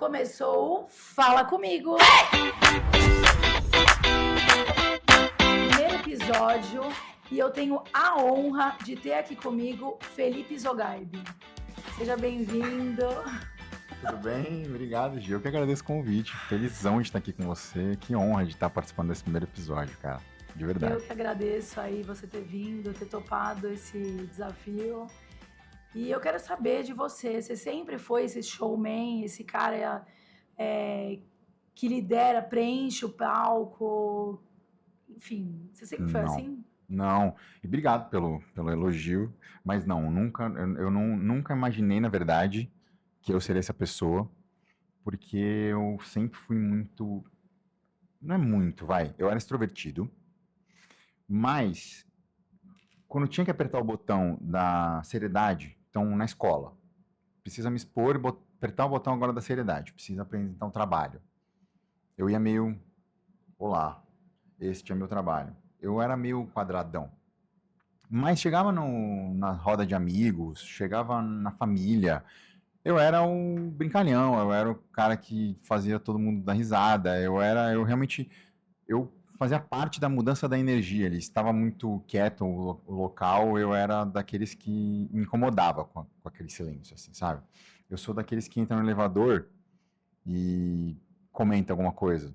Começou o Fala Comigo! Primeiro episódio e eu tenho a honra de ter aqui comigo Felipe Zogaib. Seja bem-vindo. Tudo bem? Obrigado, Gil. Eu que agradeço o convite. Felizão de estar aqui com você. Que honra de estar participando desse primeiro episódio, cara. De verdade. Eu que agradeço aí você ter vindo, ter topado esse desafio. E eu quero saber de você. Você sempre foi esse showman, esse cara que lidera, preenche o palco? Enfim, você sempre foi assim? Não. E obrigado pelo elogio. Mas não, eu nunca imaginei, na verdade, que eu seria essa pessoa. Porque eu sempre fui muito... Não é muito, vai. Eu era extrovertido. Mas, quando tinha que apertar o botão da seriedade, então, na escola, precisa me expor e apertar o botão agora da seriedade, precisa apresentar um trabalho. Eu ia meio, olá, este é meu trabalho. Eu era meio quadradão. Mas chegava na roda de amigos, chegava na família, eu era o brincalhão, eu era o cara que fazia todo mundo dar risada, eu realmente fazia parte da mudança da energia. Ele estava muito quieto, o local, eu era daqueles que me incomodava com aquele silêncio, assim, sabe? Eu sou daqueles que entram no elevador e comenta alguma coisa.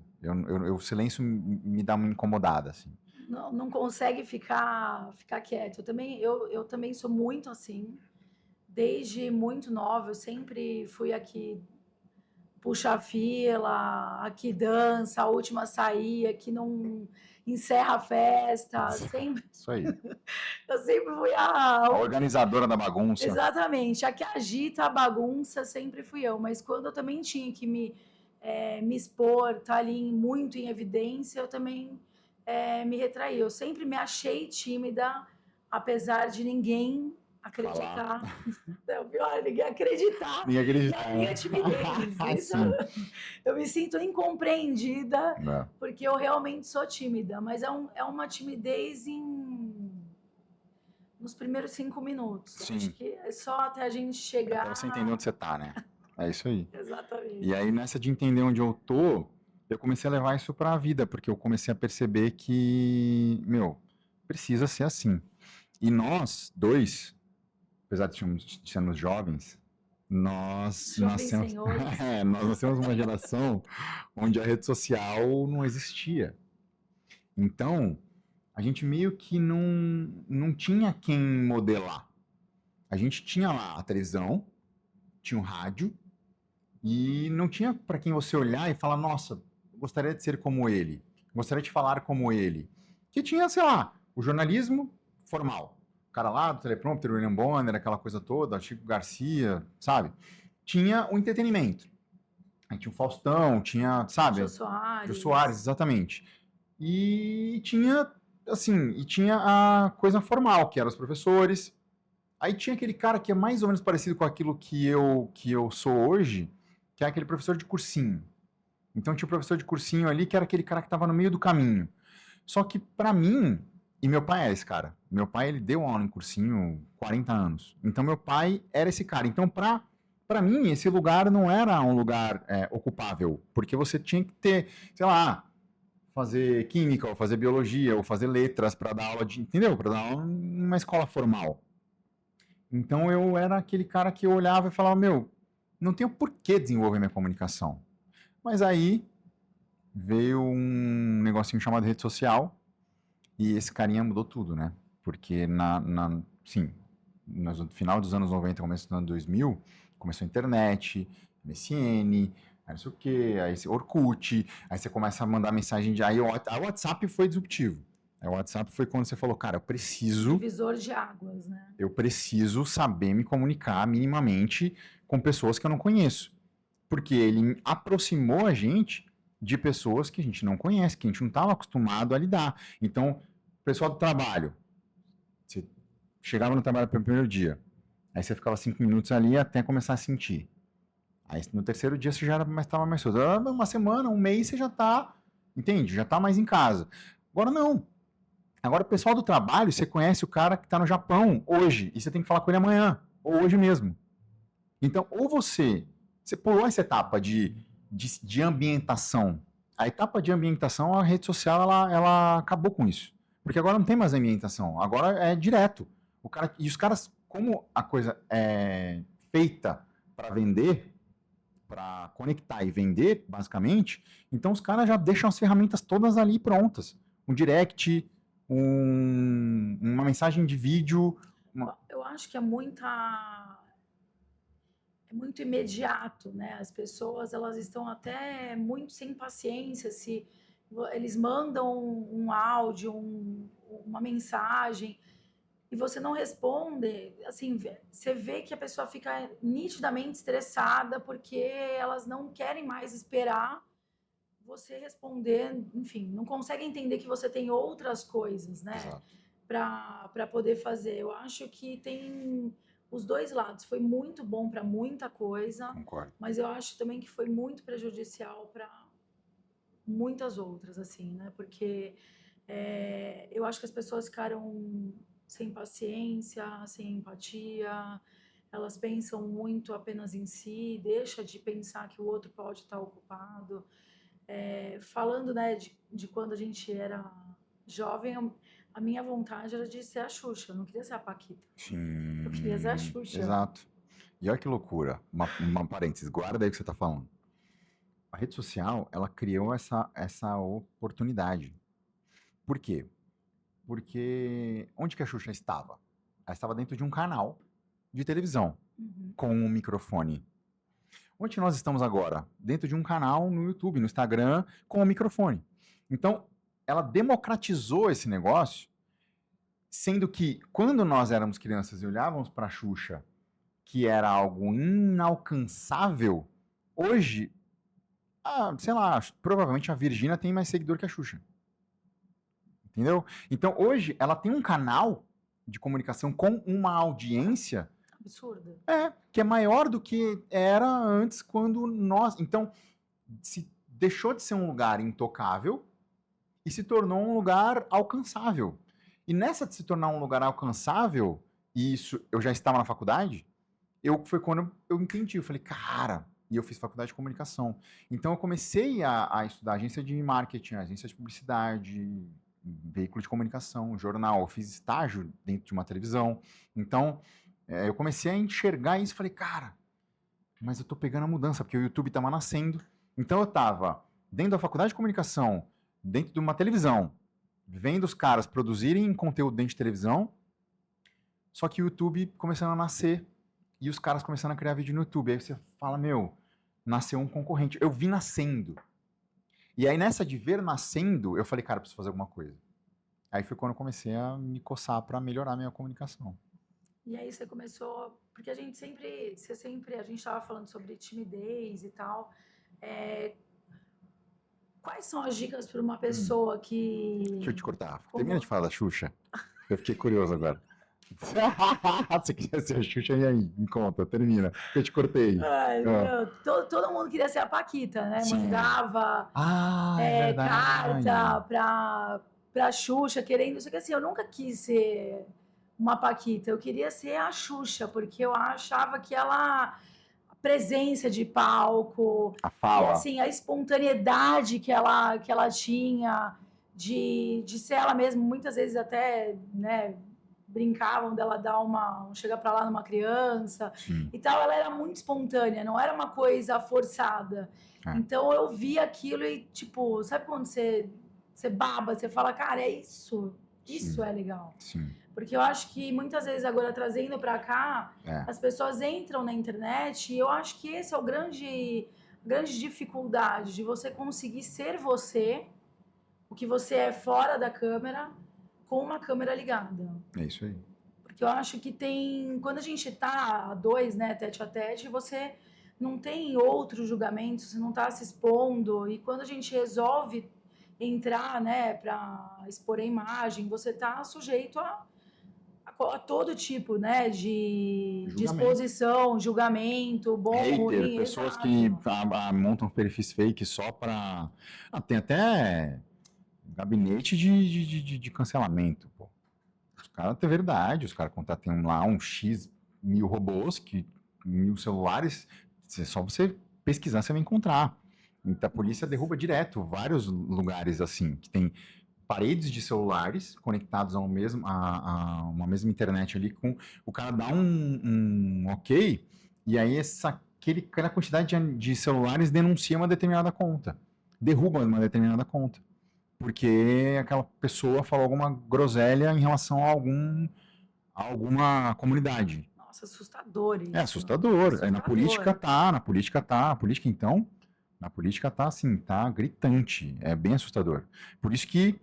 O silêncio me dá uma incomodada, assim. Não consegue ficar quieto. Eu também sou muito assim. Desde muito nova, eu sempre fui aqui puxa a fila, aqui dança, a última a sair, aqui não encerra a festa. Isso aí. Eu sempre fui A organizadora da bagunça. Exatamente. A que agita a bagunça sempre fui eu. Mas quando eu também tinha que me expor, estar ali muito em evidência, eu também me retraí. Eu sempre me achei tímida, apesar de ninguém acreditar. Não, pior, ninguém acreditar na minha timidez. Isso, eu me sinto incompreendida, porque eu realmente sou tímida, mas é uma timidez nos primeiros 5 minutos. Sim. Acho que é só até a gente chegar... Até você entender onde você tá, né? É isso aí. Exatamente. E aí, nessa de entender onde eu tô, eu comecei a levar isso pra vida, porque eu comecei a perceber que, precisa ser assim. E nós dois, apesar de sermos jovens, nós nascemos uma geração onde a rede social não existia. Então, a gente meio que não tinha quem modelar. A gente tinha lá a televisão, tinha o rádio, e não tinha para quem você olhar e falar, nossa, gostaria de ser como ele, gostaria de falar como ele. Que tinha, sei lá, o jornalismo formal. O cara lá do teleprompter, William Bonner, aquela coisa toda, Chico Garcia, sabe? Tinha o entretenimento. Aí tinha o Faustão, tinha, sabe? Jô Soares. Jô Soares, exatamente. E tinha, assim, a coisa formal, que eram os professores. Aí tinha aquele cara que é mais ou menos parecido com aquilo que eu sou hoje, que é aquele professor de cursinho. Então tinha o professor de cursinho ali, que era aquele cara que estava no meio do caminho. Só que para mim, e meu pai é esse cara. Meu pai, ele deu aula em cursinho 40 anos. Então meu pai era esse cara. Então para mim, esse lugar não era um lugar ocupável, porque você tinha que ter, sei lá, fazer química, ou fazer biologia, ou fazer letras para dar aula entendeu? Para dar aula numa escola formal. Então eu era aquele cara que eu olhava e falava, não tenho por que desenvolver minha comunicação. Mas aí veio um negocinho chamado rede social e esse carinha mudou tudo, né? Porque no final dos anos 90, começo dos anos 2000, começou a internet, MSN, aí não sei o quê, aí Orkut, aí você começa a mandar mensagem aí o WhatsApp foi disruptivo. O WhatsApp foi quando você falou, cara, eu preciso... Divisor de águas, né? Eu preciso saber me comunicar minimamente com pessoas que eu não conheço. Porque ele aproximou a gente de pessoas que a gente não conhece, que a gente não estava acostumado a lidar. Então, pessoal do trabalho, você chegava no trabalho pelo primeiro dia, aí você ficava 5 minutos ali até começar a sentir. Aí no terceiro dia você já estava mais solto. Uma semana, um mês você já está, entende? Já está mais em casa. Agora não. Agora, o pessoal do trabalho, você conhece o cara que está no Japão hoje, e você tem que falar com ele amanhã, ou hoje mesmo. Então, ou você Você pulou essa etapa de ambientação. A etapa de ambientação, a rede social, ela acabou com isso. Porque agora não tem mais ambientação. Agora é direto. E os caras, como a coisa é feita para vender, para conectar e vender, basicamente, então os caras já deixam as ferramentas todas ali prontas. Um direct, uma mensagem de vídeo. Eu acho que é muito imediato, né? As pessoas, elas estão até muito sem paciência se eles mandam um áudio, uma mensagem e você não responde, assim, você vê que a pessoa fica nitidamente estressada porque elas não querem mais esperar você responder, enfim, não conseguem entender que você tem outras coisas, né? Exato. Para poder fazer. Eu acho que tem os dois lados. Foi muito bom para muita coisa, Concordo. mas eu acho também que foi muito prejudicial para muitas outras, assim, né? Porque eu acho que as pessoas ficaram sem paciência, sem empatia, elas pensam muito apenas em si, deixa de pensar que o outro pode estar ocupado. Falando, né, de quando a gente era jovem, a minha vontade era de ser a Xuxa, eu não queria ser a Paquita. Sim. Eu queria ser a Xuxa. Exato. E olha que loucura. Uma parênteses, guarda aí o que você está falando. A rede social, ela criou essa oportunidade. Por quê? Porque onde que a Xuxa estava? Ela estava dentro de um canal de televisão, com um microfone. Onde nós estamos agora? Dentro de um canal no YouTube, no Instagram, com um microfone. Então, ela democratizou esse negócio, sendo que quando nós éramos crianças e olhávamos para a Xuxa, que era algo inalcançável, hoje, sei lá, provavelmente a Virgínia tem mais seguidor que a Xuxa. Entendeu? Então, hoje, ela tem um canal de comunicação com uma audiência Absurda. que é maior do que era antes quando nós... Então, se deixou de ser um lugar intocável e se tornou um lugar alcançável. E nessa de se tornar um lugar alcançável, e isso eu já estava na faculdade, foi quando eu entendi. Eu falei, cara... E eu fiz faculdade de comunicação. Então, eu comecei a estudar agência de marketing, agência de publicidade, veículo de comunicação, jornal. Eu fiz estágio dentro de uma televisão. Então, eu comecei a enxergar isso e falei, cara, mas eu tô pegando a mudança, porque o YouTube tava nascendo. Então, eu tava dentro da faculdade de comunicação, dentro de uma televisão, vendo os caras produzirem conteúdo dentro de televisão, só que o YouTube começando a nascer e os caras começando a criar vídeo no YouTube. Aí você fala, nasceu um concorrente. Eu vi nascendo. E aí, nessa de ver nascendo, eu falei, cara, preciso fazer alguma coisa. Aí foi quando eu comecei a me coçar para melhorar a minha comunicação. E aí você começou... Porque a gente a gente estava falando sobre timidez e tal. Quais são as dicas para uma pessoa que... Deixa eu te cortar. Termina de falar da Xuxa. Eu fiquei curioso agora. Você queria ser a Xuxa, e aí? Me conta, termina. Eu te cortei. Todo mundo queria ser a Paquita, né? Sim. Mandava carta pra Xuxa, querendo... Só que assim, eu nunca quis ser uma Paquita. Eu queria ser a Xuxa, porque eu achava que ela... A presença de palco... A fala. E assim, a espontaneidade que ela tinha de ser ela mesma. Muitas vezes até, né... brincavam dela dar chegar pra lá numa criança. Sim. E tal, ela era muito espontânea, não era uma coisa forçada. Então eu via aquilo e, tipo, sabe quando você baba, você fala, cara, é isso é legal. Sim. Porque eu acho que muitas vezes agora trazendo pra cá, as pessoas entram na internet e eu acho que esse é o grande dificuldade de você conseguir ser você, o que você é fora da câmera, com uma câmera ligada. É isso aí. Porque eu acho que quando a gente tá a dois, né, tete a tete, você não tem outros julgamentos, você não tá se expondo. E quando a gente resolve entrar, né, pra expor a imagem, você tá sujeito a todo tipo, né, de exposição, julgamento, bom, ruim. Pessoas exato. que montam perfis fake só pra... tem até... gabinete de cancelamento, pô. Os caras têm verdade, os caras contratam lá um X mil robôs, 1000 celulares, Só você pesquisar, você vai encontrar. Então, a polícia derruba direto vários lugares assim, que tem paredes de celulares conectados a uma mesma internet ali, com o cara dá um ok, e aí aquela quantidade de celulares denuncia uma determinada conta, derruba uma determinada conta, porque aquela pessoa falou alguma groselha em relação a alguma comunidade. Nossa, assustador É isso. assustador. Aí na política Assustador. na política tá assim, tá gritante, é bem assustador. Por isso que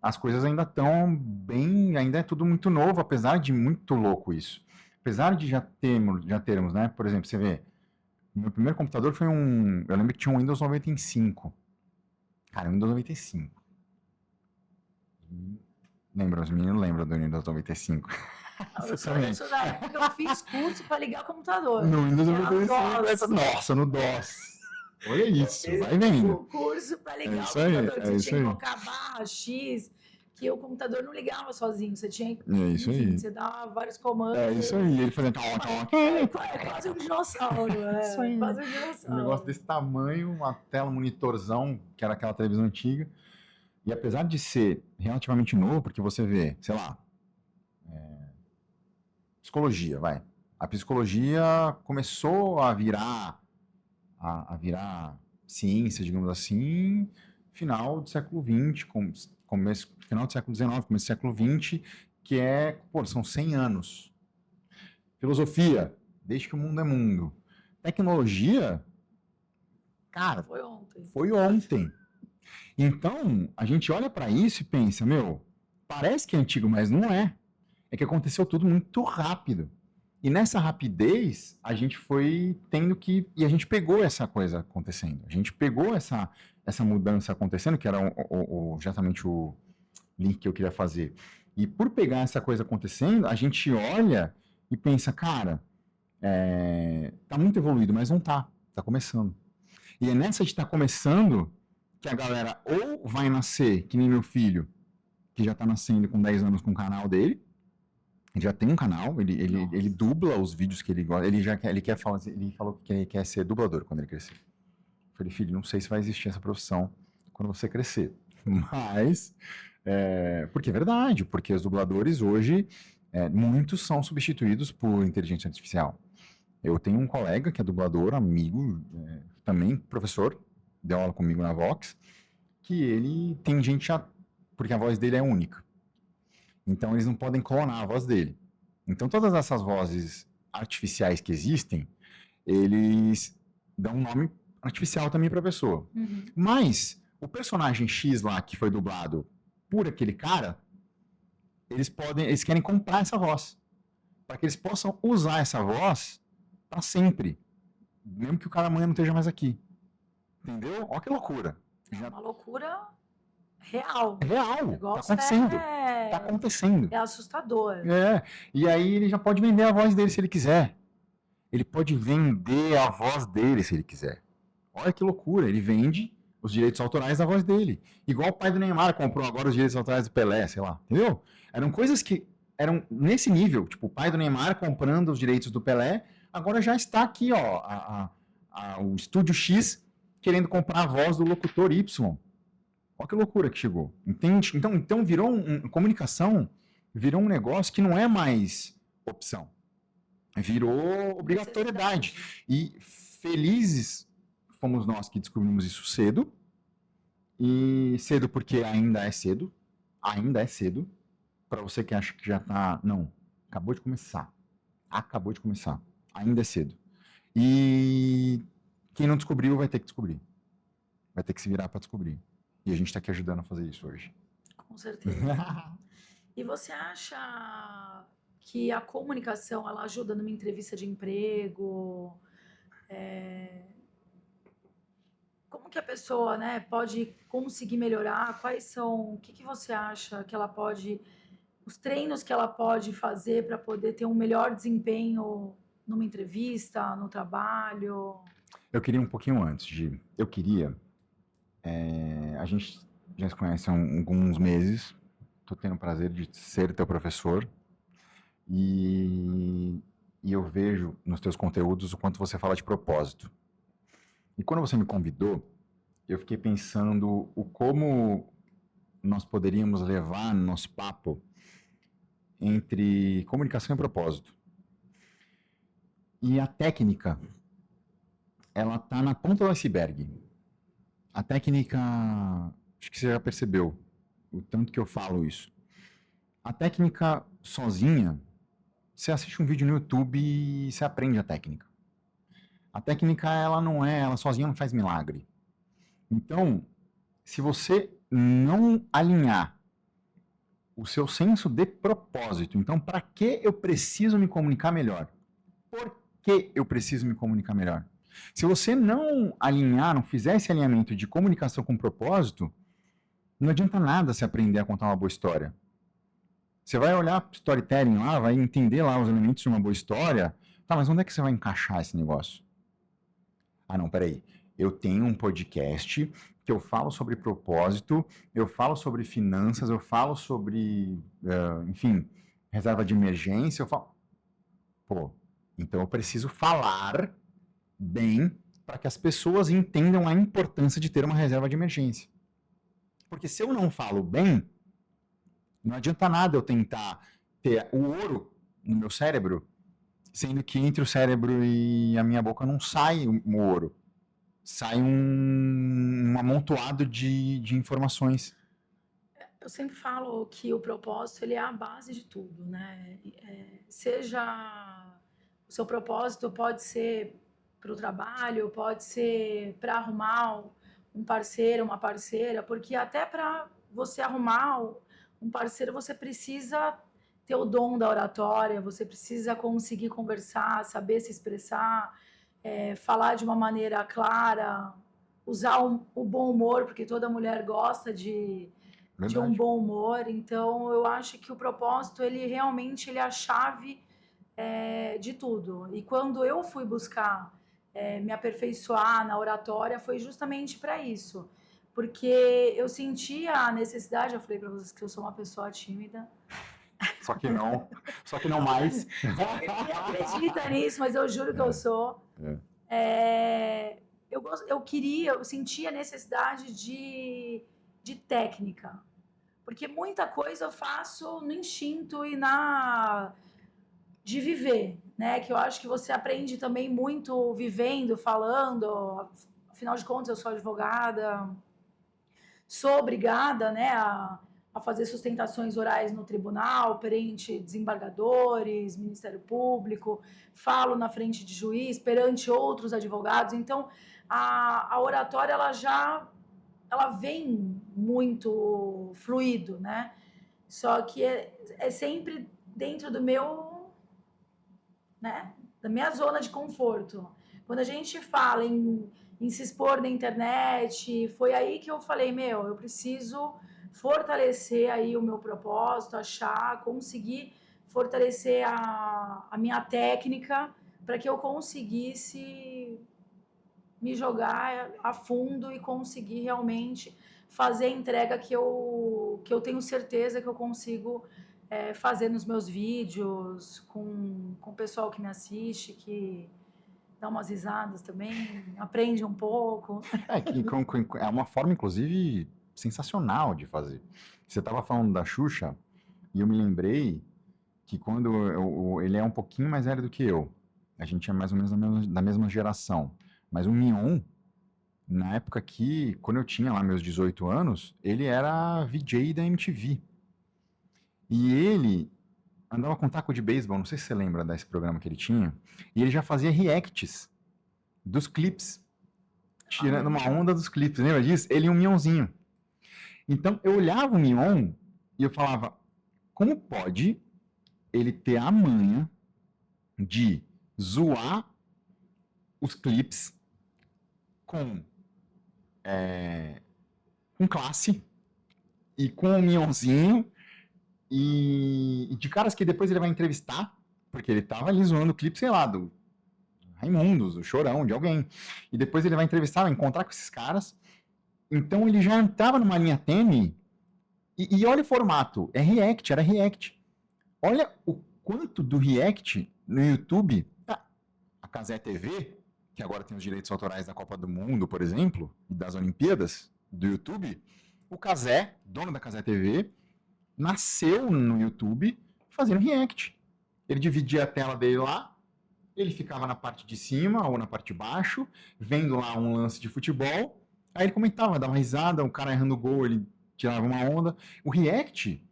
as coisas ainda estão bem, ainda é tudo muito novo, apesar de muito louco isso. Apesar de já termos, né? Por exemplo, você vê, meu primeiro computador foi eu lembro que tinha um Windows 95. Cara, Windows 95. Lembra, os meninos lembram do Windows 95. Eu Você sou, também. eu sou da época que eu fiz curso para ligar o computador. No Windows Era 95. DOS. Nossa, no DOS. Olha isso, Fiz vai vendo. o curso para ligar isso o aí, computador. é Você isso tinha que aí. colocar barra X, que o computador não ligava sozinho. Você tinha, É isso enfim, aí. você dava vários comandos. É isso aí. Ele fazia É quase um dinossauro, isso é aí. quase um Um negócio dinossauro. desse tamanho, uma tela, um monitorzão, que era aquela televisão antiga. E apesar de ser relativamente novo, porque você vê, sei lá, psicologia, vai. A psicologia começou a virar ciência, digamos assim, final do século XX, final do século XIX, começo do século XX, que são 100 anos. Filosofia, desde que o mundo é mundo. Tecnologia, cara, Foi ontem. foi ontem. Então, a gente olha para isso e pensa, meu, parece que é antigo, mas não é. É que aconteceu tudo muito rápido. E nessa rapidez, a gente foi tendo que. E a gente pegou essa coisa acontecendo. A gente pegou essa mudança acontecendo, que era exatamente o link que eu queria fazer. E por pegar essa coisa acontecendo, a gente olha e pensa, cara, tá muito evoluído, mas não tá. Tá começando. E é nessa de estar começando que a galera ou vai nascer, que nem meu filho, que já tá nascendo com 10 anos com o canal dele. Ele já tem um canal, ele dubla os vídeos que ele gosta. Ele falou que quer ser dublador quando ele crescer. Eu falei, filho, não sei se vai existir essa profissão quando você crescer. Mas, porque é verdade, porque os dubladores hoje, muitos são substituídos por inteligência artificial. Eu tenho um colega que é dublador, amigo, também professor, deu aula comigo na Vox, que ele tem gente porque a voz dele é única. Então eles não podem clonar a voz dele. Então todas essas vozes artificiais que existem, eles dão um nome artificial também para a pessoa. Uhum. Mas o personagem X lá que foi dublado por aquele cara, eles querem comprar essa voz, para que eles possam usar essa voz para sempre, mesmo que o cara amanhã não esteja mais aqui. Entendeu? Olha que loucura. É uma loucura real. É real. O negócio Tá acontecendo. é- Tá acontecendo. É assustador. E aí ele já pode vender a voz dele se ele quiser. Ele pode vender a voz dele se ele quiser. Olha que loucura. Ele vende os direitos autorais da voz dele. Igual o pai do Neymar comprou agora os direitos autorais do Pelé, sei lá. Entendeu? Eram coisas que eram nesse nível. Tipo, o pai do Neymar comprando os direitos do Pelé. Agora já está aqui, ó, o Estúdio X querendo comprar a voz do locutor Y. Olha que loucura que chegou. Entende? Então virou comunicação virou um negócio que não é mais opção. Virou obrigatoriedade. E felizes fomos nós que descobrimos isso cedo. E cedo porque ainda é cedo. Ainda é cedo. Para você que acha que já tá... Não. Acabou de começar. Acabou de começar. Ainda é cedo. E quem não descobriu vai ter que descobrir. Vai ter que se virar para descobrir. E a gente está aqui ajudando a fazer isso hoje. Com certeza. E você acha que a comunicação ela ajuda numa entrevista de emprego? Como que a pessoa, né, pode conseguir melhorar? Quais são? O que você acha que ela pode? Os treinos que ela pode fazer para poder ter um melhor desempenho numa entrevista, no trabalho? Eu queria um pouquinho antes eu queria. A gente já se conhece há alguns meses. Estou tendo o prazer de ser teu professor. E e eu vejo nos teus conteúdos o quanto você fala de propósito. E quando você me convidou, eu fiquei pensando o como nós poderíamos levar nosso papo entre comunicação e propósito. E a técnica, ela tá na ponta do iceberg. A técnica, acho que você já percebeu o tanto que eu falo isso. A técnica sozinha, você assiste um vídeo no YouTube e você aprende a técnica. A técnica, ela sozinha não faz milagre. Então, se você não alinhar o seu senso de propósito, então, para que eu preciso me comunicar melhor? Por que eu preciso me comunicar melhor? Se você não alinhar, não fizer esse alinhamento de comunicação com propósito, não adianta nada você aprender a contar uma boa história. Você vai olhar storytelling lá, vai entender lá os elementos de uma boa história. Tá, mas onde é que você vai encaixar esse negócio? Ah, não, peraí. Eu tenho um podcast que eu falo sobre propósito, eu falo sobre finanças, eu falo sobre, enfim, reserva de emergência, eu falo... Pô, então eu preciso falar bem para que as pessoas entendam a importância de ter uma reserva de emergência. Porque se eu não falo bem, não adianta nada eu tentar ter o ouro no meu cérebro, sendo que entre o cérebro e a minha boca não sai o ouro. Sai um amontoado de informações. Eu sempre falo que o propósito ele é a base de tudo, né? Seja o seu propósito pode ser para o trabalho, pode ser para arrumar um parceiro, uma parceira, porque até para você arrumar um parceiro você precisa ter o dom da oratória, você precisa conseguir conversar, saber se expressar, falar de uma maneira clara, usar o bom humor, porque toda mulher gosta de um bom humor. Então, eu acho que o propósito, ele realmente ele é a chave de tudo. E quando eu fui buscar me aperfeiçoar na oratória, foi justamente para isso. Porque eu sentia a necessidade, eu falei para vocês que eu sou uma pessoa tímida. Só que não mais. Ninguém acredita nisso, mas eu juro que eu sou. Eu sentia a necessidade de técnica. Porque muita coisa eu faço no instinto e de viver, né? Que eu acho que você aprende também muito vivendo, falando. Afinal de contas, eu sou advogada, sou obrigada, né, a fazer sustentações orais no tribunal, perante desembargadores, Ministério Público, falo na frente de juiz, perante outros advogados. Então, a oratória, ela vem muito fluido, né? Só que é sempre dentro do meu, né, da minha zona de conforto. Quando a gente fala em se expor na internet, foi aí que eu falei, eu preciso fortalecer aí o meu propósito, conseguir fortalecer a minha técnica para que eu conseguisse me jogar a fundo e conseguir realmente fazer a entrega que eu tenho certeza que eu consigo fazer nos meus vídeos, com o pessoal que me assiste, que dá umas risadas também, aprende um pouco. É uma forma, inclusive, sensacional de fazer. Você estava falando da Xuxa, e eu me lembrei que quando ele é um pouquinho mais velho do que eu, a gente é mais ou menos da mesma geração, mas o Mion, na época que, quando eu tinha lá meus 18 anos, ele era VJ da MTV. E ele andava com taco de beisebol, não sei se você lembra desse programa que ele tinha, e ele já fazia reacts dos clipes, tirando uma onda dos clipes, lembra disso? Ele e um Mionzinho. Então, eu olhava o Mion e eu falava, como pode ele ter a manha de zoar os clipes com classe e com o Mionzinho e de caras que depois ele vai entrevistar, porque ele tava ali zoando o clipe, sei lá, do Raimundos, do Chorão, de alguém. E depois ele vai entrevistar, vai encontrar com esses caras. Então ele já entrava numa linha tênue e olha o formato, era React. Olha o quanto do React no YouTube, a Cazé TV, que agora tem os direitos autorais da Copa do Mundo, por exemplo, e das Olimpíadas, do YouTube, o Cazé, dono da Cazé TV, nasceu no YouTube fazendo react. Ele dividia a tela dele lá, ele ficava na parte de cima ou na parte de baixo, vendo lá um lance de futebol, aí ele comentava, dava uma risada, o cara errando gol, ele tirava uma onda. O react,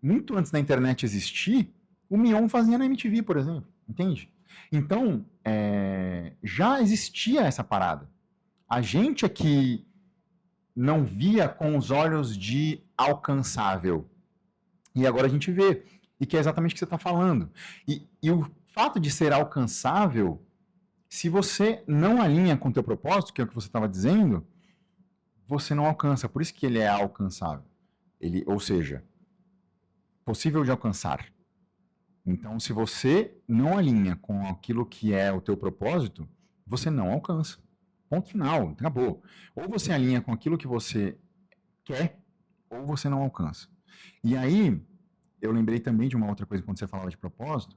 muito antes da internet existir, o Mion fazia na MTV, por exemplo, entende? Então, já existia essa parada. A gente é que não via com os olhos de alcançável. E agora a gente vê. E que é exatamente o que você está falando. E o fato de ser alcançável, se você não alinha com o teu propósito, que é o que você estava dizendo, você não alcança. Por isso que ele é alcançável. Ou seja, possível de alcançar. Então, se você não alinha com aquilo que é o teu propósito, você não alcança. Ponto final, acabou. Ou você alinha com aquilo que você quer, ou você não alcança. E aí, eu lembrei também de uma outra coisa quando você falava de propósito.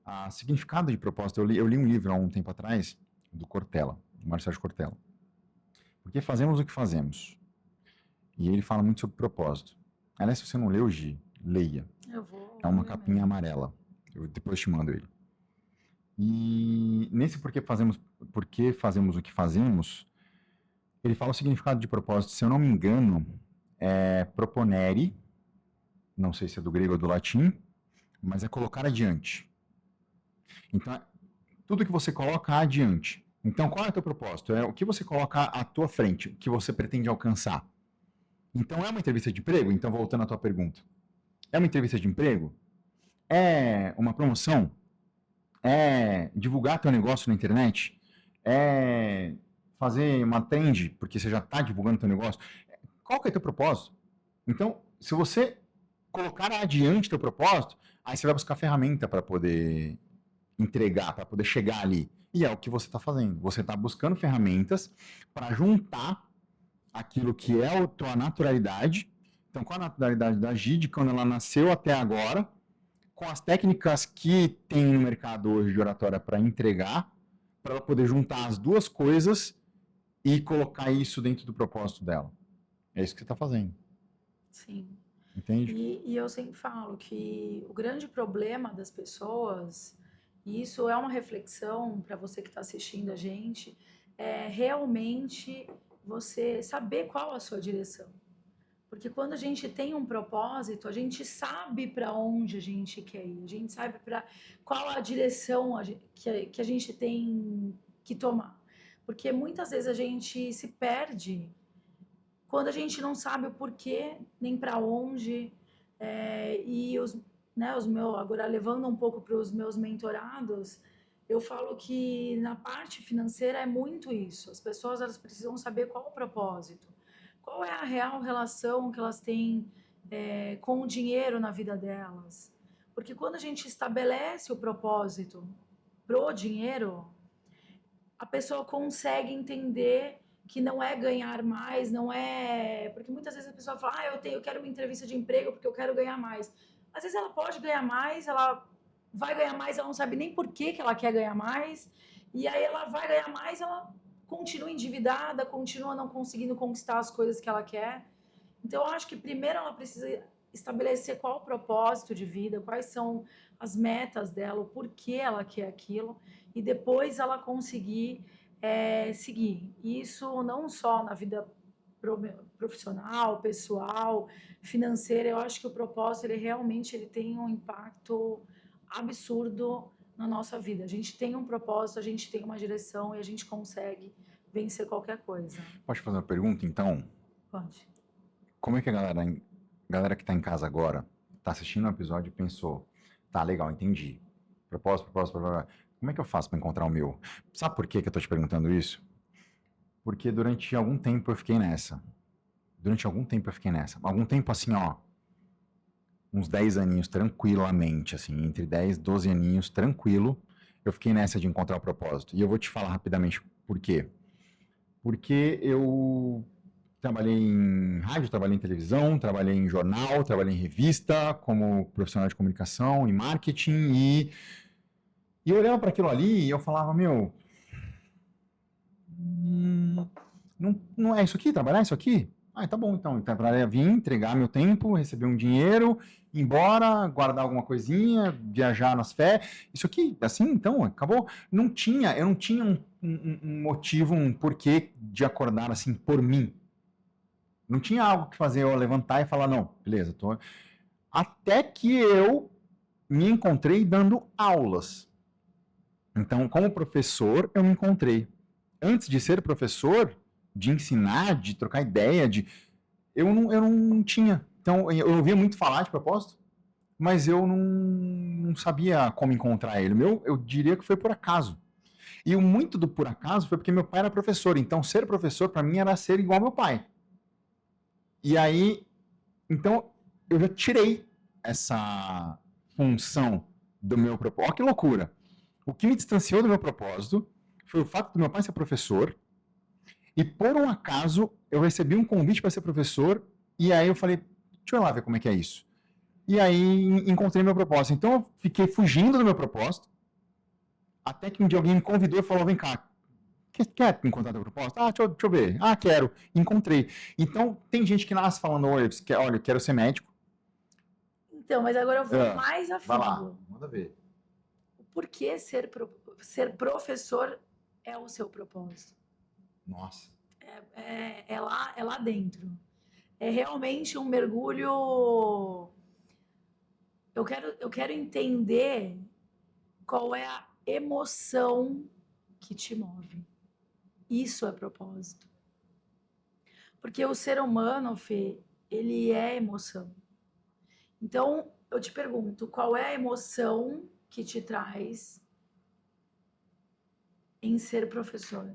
A significado de propósito, eu li um livro há um tempo atrás, do Cortella, do Marcelo Cortella. Porque fazemos o que fazemos. E ele fala muito sobre propósito. Aliás, se você não leu, Gi, leia. Eu vou. É uma capinha amarela. Eu depois te mando ele. E nesse por que fazemos o que fazemos, ele fala o significado de propósito. Se eu não me engano, é proponere, não sei se é do grego ou do latim, mas é colocar adiante. Então, tudo que você coloca adiante. Então, qual é o teu propósito? É o que você coloca à tua frente, o que você pretende alcançar. Então, é uma entrevista de emprego? Então, voltando à tua pergunta. É uma entrevista de emprego? É uma promoção? É divulgar teu negócio na internet? É fazer uma trend, porque você já está divulgando teu negócio? Qual que é teu propósito? Então, se você colocar adiante teu propósito, aí você vai buscar ferramenta para poder entregar, para poder chegar ali. E é o que você está fazendo. Você está buscando ferramentas para juntar aquilo que é a tua naturalidade. Então, qual a naturalidade da Gi, quando ela nasceu até agora, com as técnicas que tem no mercado hoje de oratória para entregar, para ela poder juntar as duas coisas e colocar isso dentro do propósito dela. É isso que você está fazendo. Sim. Entende? E eu sempre falo que o grande problema das pessoas, e isso é uma reflexão para você que está assistindo a gente, é realmente você saber qual a sua direção. Porque quando a gente tem um propósito, a gente sabe para onde a gente quer ir, a gente sabe para qual a direção que a gente tem que tomar. Porque muitas vezes a gente se perde quando a gente não sabe o porquê, nem para onde. E agora levando um pouco para os meus mentorados, eu falo que na parte financeira é muito isso. As pessoas elas precisam saber qual o propósito. Qual é a real relação que elas têm com o dinheiro na vida delas? Porque quando a gente estabelece o propósito pro dinheiro, a pessoa consegue entender que não é ganhar mais, não é... Porque muitas vezes a pessoa fala, eu quero uma entrevista de emprego porque eu quero ganhar mais. Às vezes ela pode ganhar mais, ela vai ganhar mais, ela não sabe nem por que ela quer ganhar mais, e aí ela vai ganhar mais, ela continua endividada, continua não conseguindo conquistar as coisas que ela quer. Então, eu acho que primeiro ela precisa estabelecer qual o propósito de vida, quais são as metas dela, o porquê ela quer aquilo, e depois ela conseguir seguir. Isso não só na vida profissional, pessoal, financeira. Eu acho que o propósito ele tem um impacto absurdo na nossa vida. A gente tem um propósito, a gente tem uma direção e a gente consegue vencer qualquer coisa. Pode fazer uma pergunta, então? Pode. Como é que a galera que está em casa agora, está assistindo o episódio e pensou, tá, legal, entendi. Propósito. Como é que eu faço para encontrar o meu? Sabe por que eu tô te perguntando isso? Porque durante algum tempo eu fiquei nessa. Algum tempo assim, ó, uns 10 aninhos tranquilamente, assim, entre 10 e 12 aninhos, tranquilo, eu fiquei nessa de encontrar o propósito. E eu vou te falar rapidamente por quê. Porque eu trabalhei em rádio, trabalhei em televisão, trabalhei em jornal, trabalhei em revista, como profissional de comunicação e marketing, e E eu olhava para aquilo ali e eu falava, meu, não é isso aqui? Trabalhar isso aqui? Ah, tá bom, então. Então, para vir, entregar meu tempo, receber um dinheiro, ir embora, guardar alguma coisinha, viajar nas férias. Isso aqui, assim, então, acabou. Eu não tinha um motivo, um porquê de acordar assim por mim. Não tinha algo que fazer eu levantar e falar, não, beleza, tô. Até que eu me encontrei dando aulas. Então, como professor, eu me encontrei. Antes de ser professor, de ensinar, de trocar ideia, eu não tinha. Então, eu ouvia muito falar de propósito, mas eu não sabia como encontrar ele. Eu diria que foi por acaso. E o muito do por acaso foi porque meu pai era professor. Então, ser professor, para mim, era ser igual ao meu pai. E aí, então, eu já tirei essa função do meu propósito. Olha que loucura! O que me distanciou do meu propósito foi o fato do meu pai ser professor. E por um acaso, eu recebi um convite para ser professor. E aí eu falei, deixa eu lá ver como é que é isso. E aí encontrei meu propósito. Então eu fiquei fugindo do meu propósito. Até que um dia alguém me convidou e falou, vem cá, quer encontrar teu propósito? Ah, deixa eu ver. Ah, quero. Encontrei. Então tem gente que nasce falando, olha, eu quero ser médico. Então, mas agora eu vou mais a Vai lá, fundo. manda ver. Por que ser professor é o seu propósito? Nossa. É lá dentro. É realmente um mergulho. Eu quero entender qual é a emoção que te move. Isso é propósito. Porque o ser humano, Fê, ele é emoção. Então, eu te pergunto, qual é a emoção que te traz em ser professor?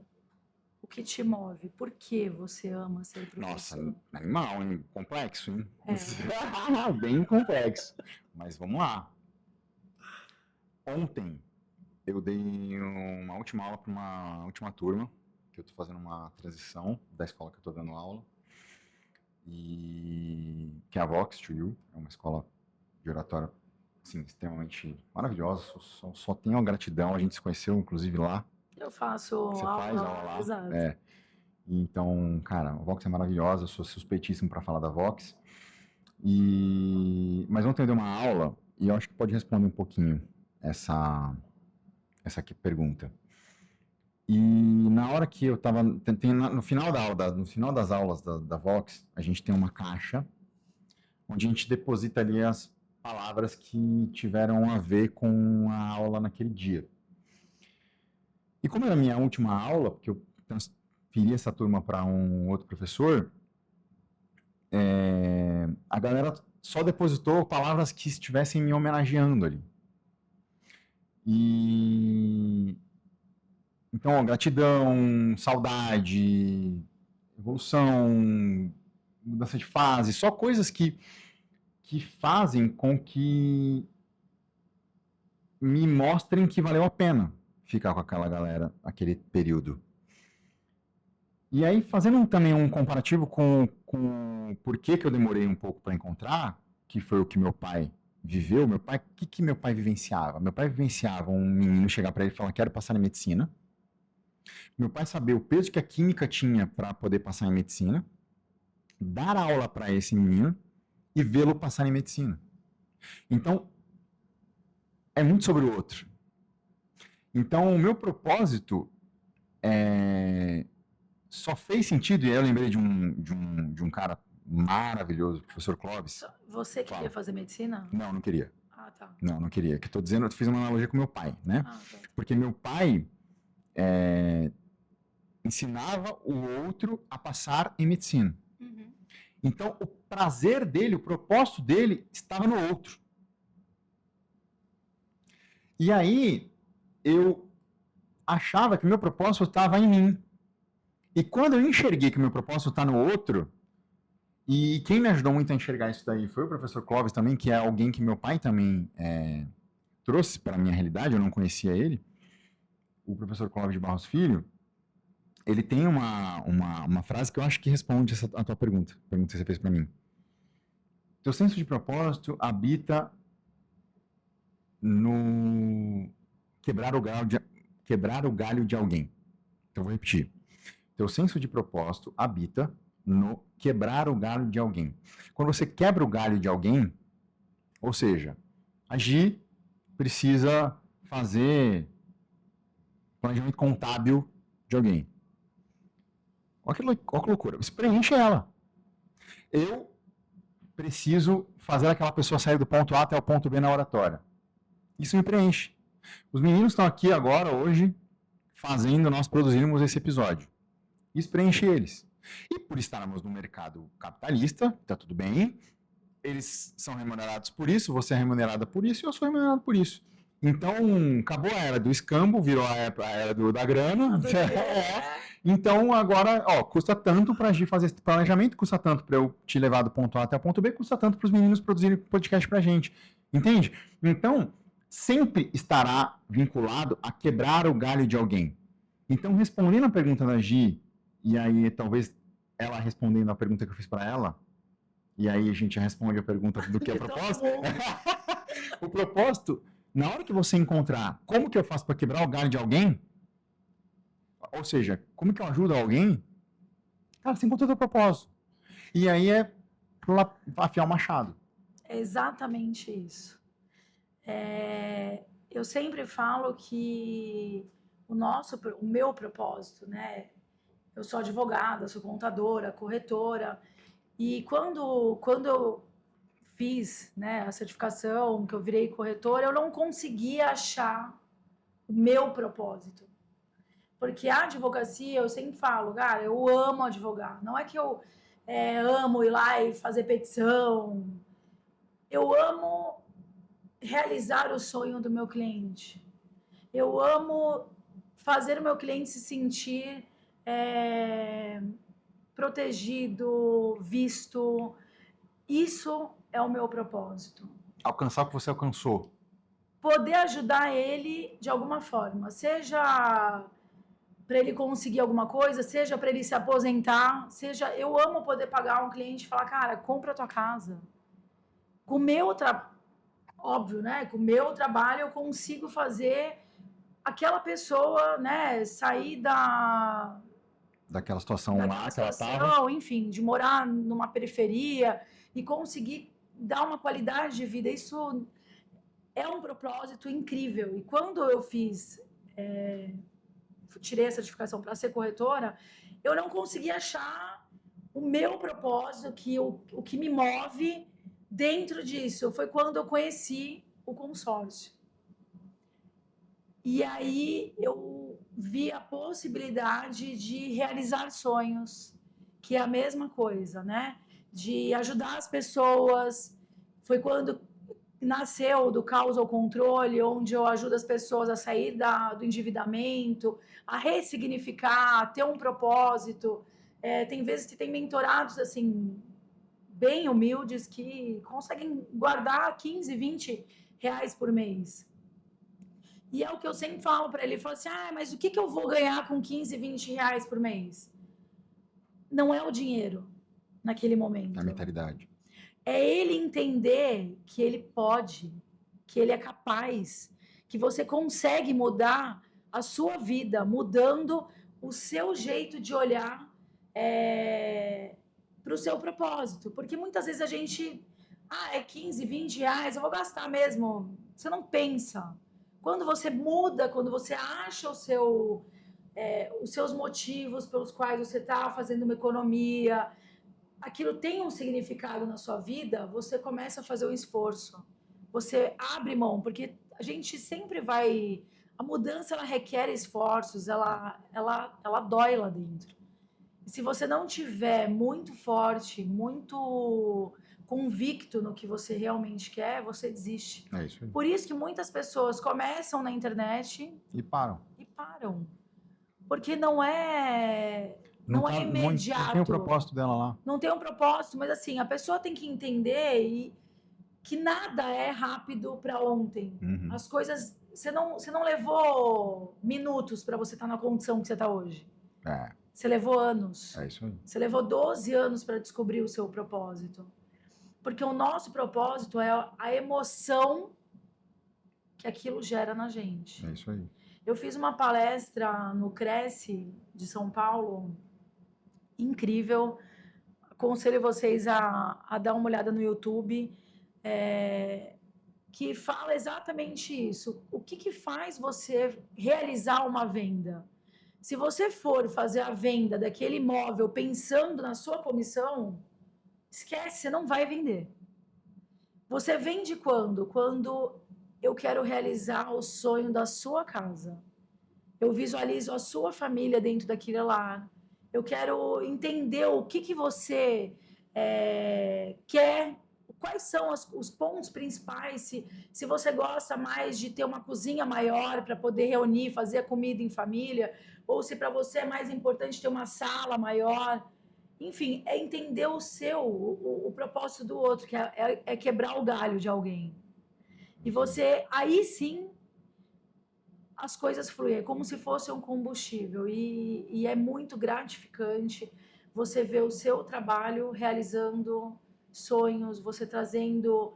O que te move? Por que você ama ser professor? Nossa, animal, hein? Complexo, hein? É. Bem complexo. Mas vamos lá. Ontem eu dei uma última aula para uma última turma, que eu estou fazendo uma transição da escola que eu estou dando aula, e que é a Vox to You, é uma escola de oratória assim, extremamente maravilhosa, só tenho a gratidão, a gente se conheceu inclusive lá. Eu faço Você aula, faz aula lá? exato. É. Então, cara, a Vox é maravilhosa, eu sou suspeitíssimo para falar da Vox. Mas ontem eu dei uma aula e eu acho que pode responder um pouquinho essa aqui pergunta. E na hora que eu estava no final da aula, no final das aulas da Vox, a gente tem uma caixa onde a gente deposita ali as palavras que tiveram a ver com a aula naquele dia. E como era a minha última aula, porque eu transferi essa turma para um outro professor, a galera só depositou palavras que estivessem me homenageando ali. Então, ó, gratidão, saudade, evolução, mudança de fase, só coisas que fazem com que me mostrem que valeu a pena ficar com aquela galera, aquele período. E aí, fazendo também um comparativo com por que eu demorei um pouco para encontrar, que foi o que meu pai viveu, o que meu pai vivenciava? Meu pai vivenciava um menino chegar para ele e falar, quero passar em medicina. Meu pai saber o peso que a química tinha para poder passar em medicina, dar aula para esse menino e vê-lo passar em medicina. Então, é muito sobre o outro. Então, o meu propósito só fez sentido, e aí eu lembrei de um cara maravilhoso, o professor Clóvis. Você queria fazer medicina? Não queria. Ah, tá. Não queria. Que eu tô dizendo, eu fiz uma analogia com meu pai, né? Ah, tá. Porque meu pai ensinava o outro a passar em medicina. Uhum. Então, o prazer dele, o propósito dele estava no outro. E aí, eu achava que o meu propósito estava em mim. E quando eu enxerguei que o meu propósito está no outro, e quem me ajudou muito a enxergar isso daí foi o professor Clóvis também, que é alguém que meu pai também trouxe para a minha realidade, eu não conhecia ele. O professor Clóvis de Barros Filho, ele tem uma frase que eu acho que responde a tua pergunta que você fez para mim. Teu senso de propósito habita no quebrar o galho de alguém. Então, vou repetir. Teu senso de propósito habita no quebrar o galho de alguém. Quando você quebra o galho de alguém, ou seja, a Gi precisa fazer planejamento contábil de alguém. Olha que loucura. Isso preenche ela. Eu preciso fazer aquela pessoa sair do ponto A até o ponto B na oratória. Isso me preenche. Os meninos estão aqui agora, hoje, nós produzimos esse episódio. Isso preenche eles. E por estarmos no mercado capitalista, tá tudo bem, eles são remunerados por isso, você é remunerada por isso e eu sou remunerado por isso. Então, acabou a era do escambo, virou a era da grana. Então, agora, custa tanto para a Gi fazer esse planejamento, custa tanto para eu te levar do ponto A até o ponto B, custa tanto para os meninos produzirem podcast para a gente. Entende? Então, sempre estará vinculado a quebrar o galho de alguém. Então, respondendo a pergunta da Gi, e aí talvez ela respondendo a pergunta que eu fiz para ela, e aí a gente responde a pergunta do que é propósito. O propósito, na hora que você encontrar como que eu faço para quebrar o galho de alguém, ou seja, como que eu ajudo alguém, cara, você encontrou o teu propósito. E aí é afiar o machado. É exatamente isso. Eu sempre falo que o meu propósito, né? Eu sou advogada, sou contadora, corretora, e quando eu fiz, né, a certificação, que eu virei corretora, eu não conseguia achar o meu propósito. Porque a advocacia, eu sempre falo, cara, eu amo advogar. Não é que eu amo ir lá e fazer petição. Eu amo realizar o sonho do meu cliente. Eu amo fazer o meu cliente se sentir protegido, visto. Isso é o meu propósito. Alcançar o que você alcançou. Poder ajudar ele de alguma forma, seja para ele conseguir alguma coisa, seja para ele se aposentar, seja... Eu amo poder pagar um cliente e falar, cara, compra a tua casa. Com o meu óbvio, né? Com o meu trabalho eu consigo fazer aquela pessoa, né, sair daquela situação lá que ela estava, enfim, de morar numa periferia e conseguir dar uma qualidade de vida. Isso é um propósito incrível. E quando eu tirei a certificação para ser corretora, eu não consegui achar o meu propósito, o que me move dentro disso. Foi quando eu conheci o consórcio. E aí eu vi a possibilidade de realizar sonhos, que é a mesma coisa, né? De ajudar as pessoas. Foi quando nasceu do Caos ao Controle, onde eu ajudo as pessoas a sair do endividamento, a ressignificar, a ter um propósito. Tem vezes que tem mentorados, assim, bem humildes, que conseguem guardar 15, 20 reais por mês. E é o que eu sempre falo para ele. Ele fala assim, mas o que eu vou ganhar com 15, 20 reais por mês? Não é o dinheiro naquele momento. É a mentalidade. É ele entender que ele pode, que ele é capaz, que você consegue mudar a sua vida, mudando o seu jeito de olhar para o seu propósito. Porque muitas vezes a gente, é 15, 20 reais, eu vou gastar mesmo. Você não pensa. Quando você muda, quando você acha os seus motivos pelos quais você está fazendo uma economia, aquilo tem um significado na sua vida, você começa a fazer um esforço. Você abre mão, porque a gente sempre vai... A mudança, ela requer esforços, ela dói lá dentro. E se você não tiver muito forte, muito convicto no que você realmente quer, você desiste. É isso aí. Por isso que muitas pessoas começam na internet... E param. Porque não é imediato. Não tem o propósito dela lá. Não tem um propósito, mas assim, a pessoa tem que entender que nada é rápido para ontem. Uhum. As coisas... Você não levou minutos para você estar na condição que você está hoje. Você levou anos. É isso aí. Você levou 12 anos para descobrir o seu propósito. Porque o nosso propósito é a emoção que aquilo gera na gente. É isso aí. Eu fiz uma palestra no Cresce de São Paulo, incrível. Aconselho vocês a dar uma olhada no YouTube, que fala exatamente isso. O que faz você realizar uma venda? Se você for fazer a venda daquele imóvel pensando na sua comissão, esquece, você não vai vender. Você vende quando? Quando eu quero realizar o sonho da sua casa. Eu visualizo a sua família dentro daquele lar. Eu quero entender o que você quer, quais são os pontos principais, se você gosta mais de ter uma cozinha maior para poder reunir, fazer a comida em família, ou se para você é mais importante ter uma sala maior. Enfim, é entender o propósito do outro, que é quebrar o galho de alguém. E você, aí sim, as coisas fluem, é como se fosse um combustível. E é muito gratificante você ver o seu trabalho realizando sonhos, você trazendo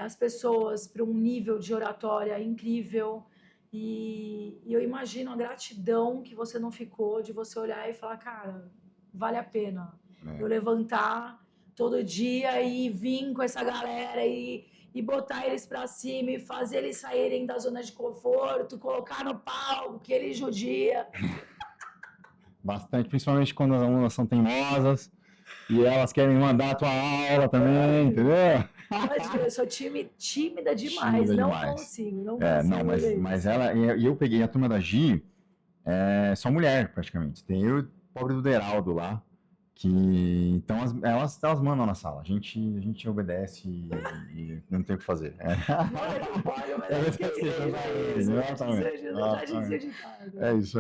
as pessoas para um nível de oratória incrível. E eu imagino a gratidão que você não ficou de você olhar e falar, cara, vale a pena eu levantar todo dia e vir com essa galera e botar eles para cima e fazer eles saírem da zona de conforto, colocar no palco que ele judia. Bastante, principalmente quando as alunas são teimosas e elas querem mandar a tua aula também, entendeu? Eu sou tímida demais, Tímida não demais. consigo, não É, consigo. não, mas ela, e eu peguei a turma da Gi, só mulher praticamente. Tem eu e o pobre do Deraldo lá, que então elas mandam na sala. A gente obedece e não tem o que fazer. Não é que pode, mas é que É isso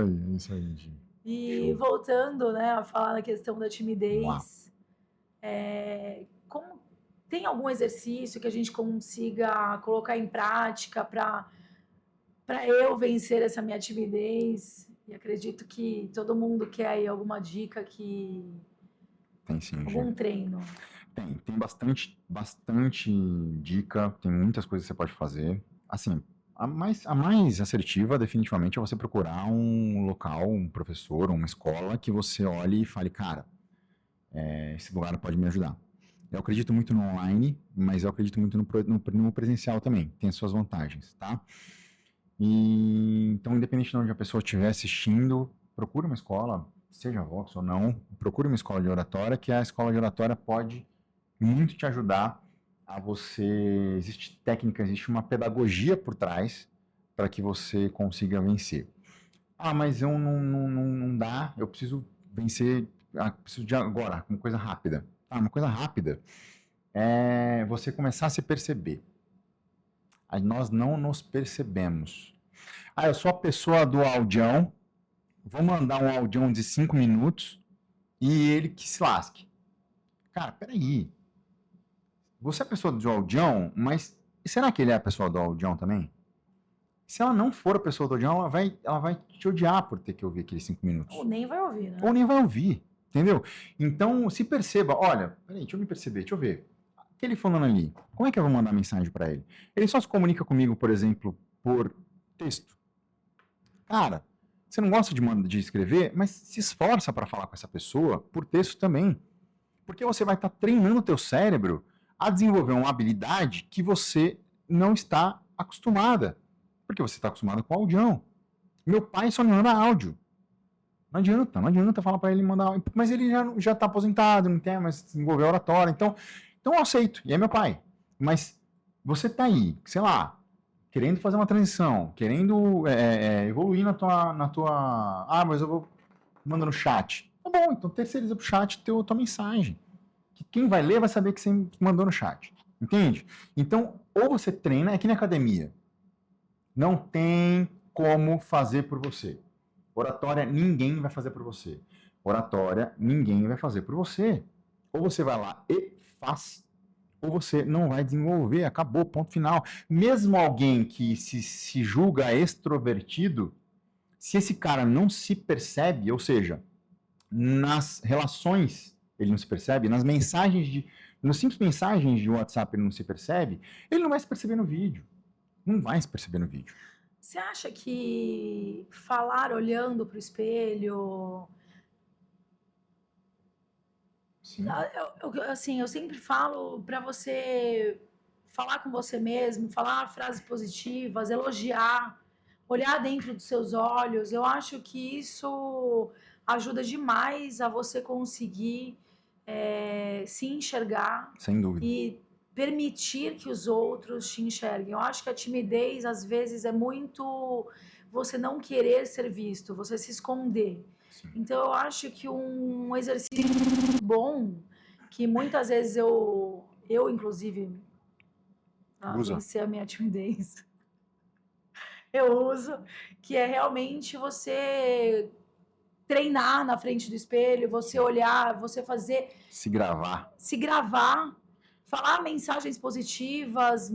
aí, Gi. E Show. voltando, né, a falar na questão da timidez, tem algum exercício que a gente consiga colocar em prática para eu vencer essa minha timidez? E acredito que todo mundo quer aí alguma dica Tem sim, algum Gi. treino. Tem bastante dica, tem muitas coisas que você pode fazer. Assim, a mais assertiva, definitivamente, é você procurar um local, um professor, uma escola que você olhe e fale, cara, esse lugar pode me ajudar. Eu acredito muito no online, mas eu acredito muito no presencial também. Tem as suas vantagens, tá? Então, independente de onde a pessoa estiver assistindo, procure uma escola, seja Vox ou não, procure uma escola de oratória, que a escola de oratória pode muito te ajudar a você... Existe técnica, existe uma pedagogia por trás para que você consiga vencer. Ah, mas eu não dá, eu preciso vencer, preciso de agora, uma coisa rápida. Uma coisa rápida é você começar a se perceber. Aí nós não nos percebemos. Eu sou a pessoa do audião, vou mandar um audião de 5 minutos e ele que se lasque. Cara, peraí. Você é a pessoa do audião, mas será que ele é a pessoa do audião também? Se ela não for a pessoa do audião, ela vai te odiar por ter que ouvir aqueles 5 minutos. Ou nem vai ouvir, né? Ou nem vai ouvir, entendeu? Então, se perceba, olha, peraí, deixa eu me perceber, deixa eu ver. Aquele falando ali, como é que eu vou mandar mensagem para ele? Ele só se comunica comigo, por exemplo, por texto. Cara, você não gosta de escrever, mas se esforça para falar com essa pessoa por texto também. Porque você vai estar treinando o teu cérebro a desenvolver uma habilidade que você não está acostumada. Porque você está acostumado com audião. Meu pai só me manda áudio. Não adianta falar para ele mandar áudio. Mas ele já está aposentado, não tem mais desenvolver oratória. Então eu aceito. E é meu pai. Mas você está aí, sei lá, querendo fazer uma transição, querendo evoluir na tua... mas eu vou mandando no chat. Tá bom, então terceiriza pro chat tua mensagem. Que quem vai ler vai saber que você mandou no chat. Entende? Então, ou você treina, é que na academia. Não tem como fazer por você. Oratória, ninguém vai fazer por você. Oratória, ninguém vai fazer por você. Ou você vai lá e faz, ou você não vai desenvolver. Acabou, ponto final. Mesmo alguém que se julga extrovertido, se esse cara não se percebe, ou seja, nas relações ele não se percebe, nas simples mensagens de WhatsApp ele não se percebe, ele não vai se perceber no vídeo. não vai se perceber no vídeo. Você acha que falar olhando para o espelho... Sim. Assim, eu sempre falo para você falar com você mesmo, falar frases positivas, elogiar, olhar dentro dos seus olhos. Eu acho que isso ajuda demais a você conseguir se enxergar Sem dúvida. e permitir que os outros te enxerguem. Eu acho que a timidez, às vezes, é muito você não querer ser visto, você se esconder. Sim. Então, eu acho que um exercício bom, que muitas vezes eu inclusive, Usa. vencer a minha timidez, eu uso, que é realmente você treinar na frente do espelho, você olhar, você fazer... Se gravar. Se gravar, falar mensagens positivas,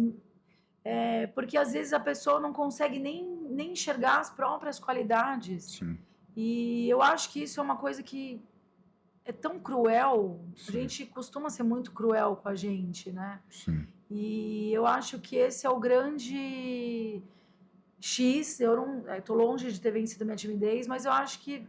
porque às vezes a pessoa não consegue nem enxergar as próprias qualidades. Sim. E eu acho que isso é uma coisa que é tão cruel. Sim. A gente costuma ser muito cruel com a gente, né? Sim. E eu acho que esse é o grande X. Eu tô longe de ter vencido a minha timidez, mas eu acho que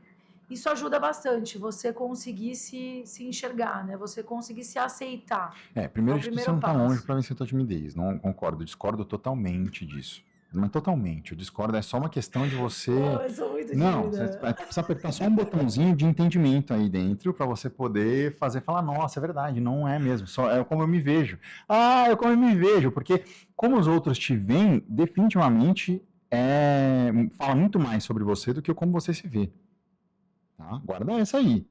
isso ajuda bastante, você conseguir se enxergar, né? Você conseguir se aceitar. Primeiro É o de tudo, você primeiro não tá passo. longe pra vencer a tua timidez. Não concordo, discordo totalmente disso. Mas totalmente, eu discordo, é só uma questão de você... Pô, eu sou muito Não, tímida. você precisa apertar só um botãozinho de entendimento aí dentro pra você poder falar, nossa, é verdade, não é mesmo, só é como eu me vejo. É como eu me vejo, porque como os outros te veem, definitivamente fala muito mais sobre você do que como você se vê. Tá? Guarda essa aí.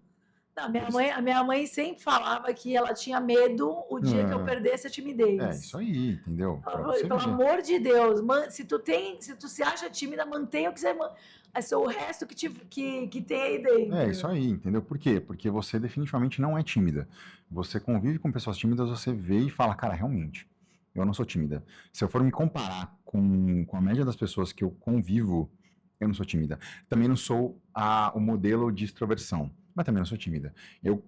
Não, a minha mãe sempre falava que ela tinha medo o dia que eu perdesse a timidez. Isso aí, entendeu? Ela falou, pelo amor de Deus, se tu se acha tímida, mantenha o que você... É o resto que tem aí dentro. Isso aí, entendeu? Por quê? Porque você definitivamente não é tímida. Você convive com pessoas tímidas, você vê e fala, cara, realmente, eu não sou tímida. Se eu for me comparar com a média das pessoas que eu convivo, eu não sou tímida. Também não sou o modelo de extroversão, mas também não sou tímida. Eu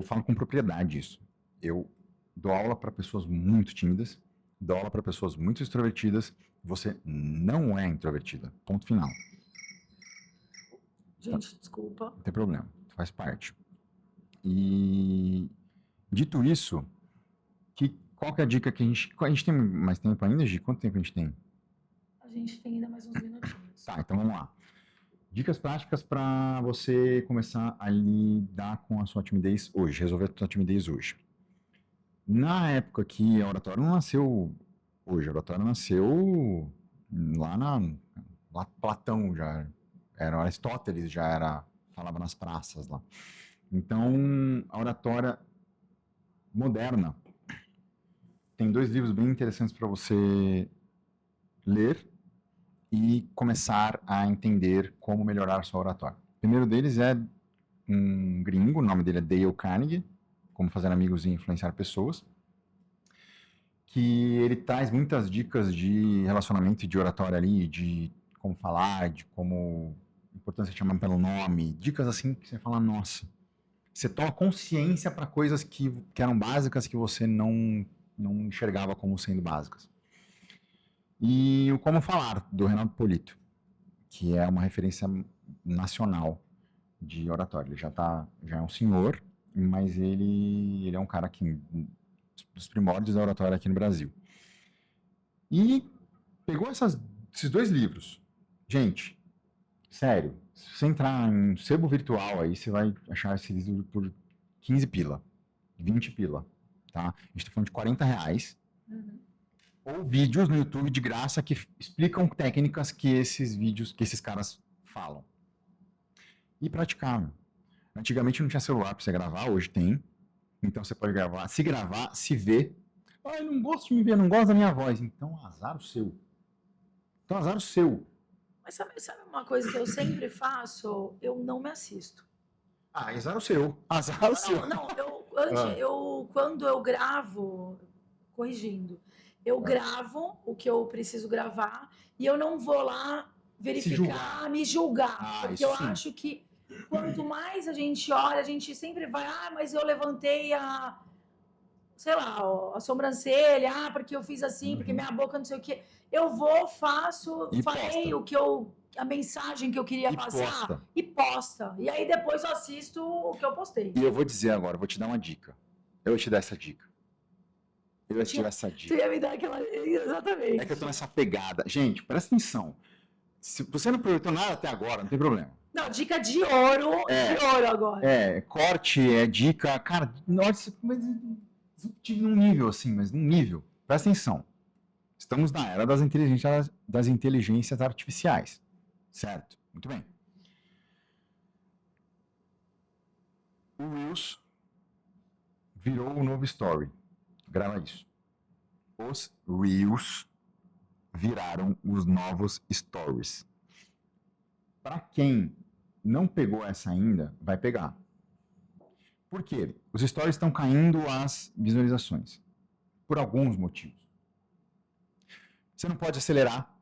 falo com propriedade isso. Eu dou aula para pessoas muito tímidas, dou aula para pessoas muito extrovertidas. Você não é introvertida. Ponto final. Gente, desculpa. Não tem problema, faz parte. E dito isso, qual que é a dica que a gente tem mais tempo ainda, Gi? Quanto tempo a gente tem? A gente tem ainda mais uns minutinhos. Tá, então vamos lá. Dicas práticas para você começar a lidar com a sua timidez hoje, resolver a sua timidez hoje. Na época que a oratória não nasceu hoje, a oratória nasceu lá Platão já era Aristóteles, falava nas praças lá. Então, a oratória moderna tem 2 livros bem interessantes para você ler e começar a entender como melhorar a sua oratória. O primeiro deles é um gringo, o nome dele é Dale Carnegie, Como Fazer Amigos e Influenciar Pessoas, que ele traz muitas dicas de relacionamento e de oratória ali, de como falar, de como importância de chamar pelo nome, dicas assim que você fala, nossa, você toma consciência para coisas que eram básicas que você não enxergava como sendo básicas. E o Como Falar, do Renato Polito, que é uma referência nacional de oratória. Ele já é um senhor, mas ele é um cara que dos primórdios da oratória aqui no Brasil. E pegou esses 2 livros. Gente, sério, se você entrar em sebo virtual aí, você vai achar esse livro por 15 pila, 20 pila, tá? A gente tá falando de R$40. Ou vídeos no YouTube de graça que explicam técnicas que esses caras falam. E praticar. Antigamente não tinha celular pra você gravar, hoje tem. Então você pode gravar, se ver. Eu não gosto de me ver, não gosto da minha voz. Então azar o seu. Mas sabe uma coisa que eu sempre faço? Eu não me assisto. Azar o seu. Azar o seu. Não, quando eu gravo, corrigindo, eu gravo o que eu preciso gravar e eu não vou lá verificar, me julgar. Porque eu acho que quanto mais a gente olha, a gente sempre vai, mas eu levantei sei lá, ó, a sobrancelha, porque eu fiz assim, porque minha boca não sei o quê. Eu vou, faço, E falei posta. a mensagem que eu queria E passar posta. e posta. E aí depois eu assisto o que eu postei. E eu vou dizer agora, vou te dar uma dica. Eu vou te dar essa dica. Eu vou te dar essa Tu dica. ia me dar aquela. Exatamente. É que eu tô nessa pegada. Gente, presta atenção. Se você não aproveitou nada até agora, não tem problema. Não, dica de ouro agora. Corte, dica. Cara, nossa, mas eu tive num nível assim, mas num nível. Presta atenção. Estamos na era das inteligências artificiais. Certo? Muito bem. O Reels virou o novo Story. Grava isso. Os Reels viraram os novos Stories. Para quem não pegou essa ainda, vai pegar. Por quê? Os Stories estão caindo as visualizações. Por alguns motivos. Você não pode acelerar.